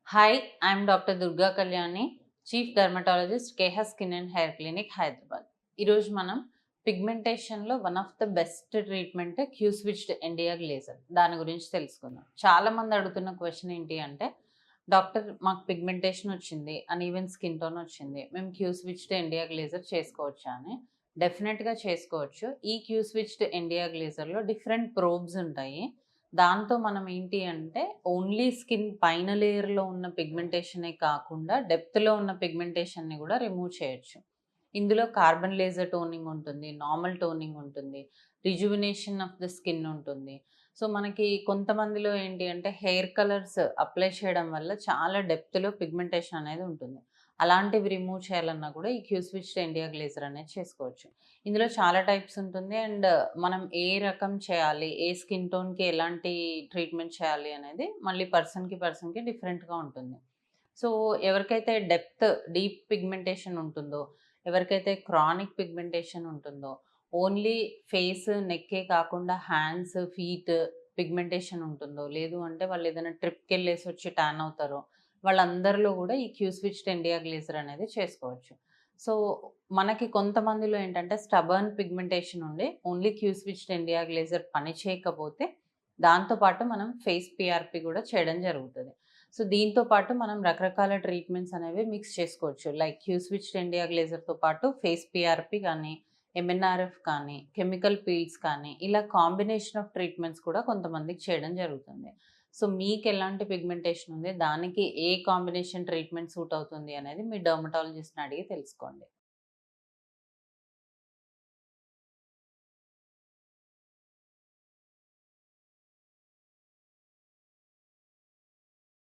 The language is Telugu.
Hi, I'm doctor Durga Kalyani, chief dermatologist కేహ skin and hair clinic Hyderabad. ఈరోజు మనం పిగ్మెంటేషన్లో one of the best treatment Q switched ND YAG laser. దాని గురించి తెలుసుకుందాం. చాలామంది అడుగుతున్న క్వశ్చన్ ఏంటి అంటే, డాక్టర్ మాకు పిగ్మెంటేషన్ వచ్చింది, అన్ఈవెన్ స్కిన్ టోన్ వచ్చింది, మేము క్యూ స్విచ్డ్ ఎన్డియా గ్లేజర్ చేసుకోవచ్చా అని. డెఫినెట్గా చేసుకోవచ్చు. ఈ క్యూ స్విచ్డ్ ఎన్డియా గ్లేజర్లో డిఫరెంట్ ప్రోబ్స్ ఉంటాయి. దాంతో మనం ఏంటి అంటే ఓన్లీ స్కిన్ పైన లేయర్‌లో ఉన్న పిగ్మెంటేషనే కాకుండా డెప్త్‌లో ఉన్న పిగ్మెంటేషన్‌ని గూడా రిమూవ్ చేయొచ్చు. ఇందులో కార్బన్ లేజర్ టోనింగ్ ఉంటుంది, నార్మల్ టోనింగ్ ఉంటుంది, రిజువినేషన్ ఆఫ్ ద స్కిన్ ఉంటుంది. సో, మనకి కొంతమందిలో ఏంటి అంటే హెయిర్ కలర్స్ అప్లై చేయడం వల్ల చాలా డెప్త్‌లో పిగ్మెంటేషన్ అనేది ఉంటుంది. అలాంటివి రిమూవ్ చేయాలన్నా కూడా ఈ క్యూ స్విచ్డ్ ఇండియా గ్లేజర్ అనేది చేసుకోవచ్చు. ఇందులో చాలా టైప్స్ ఉంటుంది. అండ్ మనం ఏ రకం చేయాలి, ఏ స్కిన్ టోన్‌కి ఎలాంటి ట్రీట్మెంట్ చేయాలి అనేది మళ్ళీ పర్సన్‌కి డిఫరెంట్‌గా ఉంటుంది. సో, ఎవరికైతే డీప్ పిగ్మెంటేషన్ ఉంటుందో, ఎవరికైతే క్రానిక్ పిగ్మెంటేషన్ ఉంటుందో, ఓన్లీ ఫేస్, నెక్కే కాకుండా హ్యాండ్స్, ఫీట్ పిగ్మెంటేషన్ ఉంటుందో, లేదు అంటే వాళ్ళు ఏదైనా ట్రిప్‌కెళ్ళేసి వచ్చి టాన్ అవుతారో, వాళ్ళందరిలో కూడా ఈ క్యూ స్విచ్డ్ ఇండియా గ్లేజర్ అనేది చేసుకోవచ్చు. సో, మనకి కొంతమందిలో ఏంటంటే స్టబర్న్ పిగ్మెంటేషన్ ఉండి ఓన్లీ క్యూ స్విచ్డ్ ఇండియా గ్లేజర్ పని చేయకపోతే దాంతో పాటు మనం ఫేస్ పీఆర్‌పీ కూడా చేయడం జరుగుతది. సో, దీంతో పాటు మనం రకరకాల ట్రీట్మెంట్స్ అనేవి మిక్స్ చేసుకోవచ్చు. లైక్ క్యూ స్విచ్డ్ ఇండియా గ్లేజర్‌తో పాటు ఫేస్ పీఆర్‌పీ కానీ, ఎంఎన్ఆర్ఎఫ్ కానీ, కెమికల్ పీల్స్ కానీ ఇలా కాంబినేషన్ ఆఫ్ ట్రీట్మెంట్స్ కూడా కొంతమందికి చేయడం జరుగుతుంది. సో, మీకెలాంటి పిగ్మెంటేషన్ ఉంది, దానికి ఏ కాంబినేషన్ ట్రీట్మెంట్ సూట్ అవుతుంది అనేది మీ డెర్మటాలజిస్ట్‌ని అడిగి తెలుసుకోండి.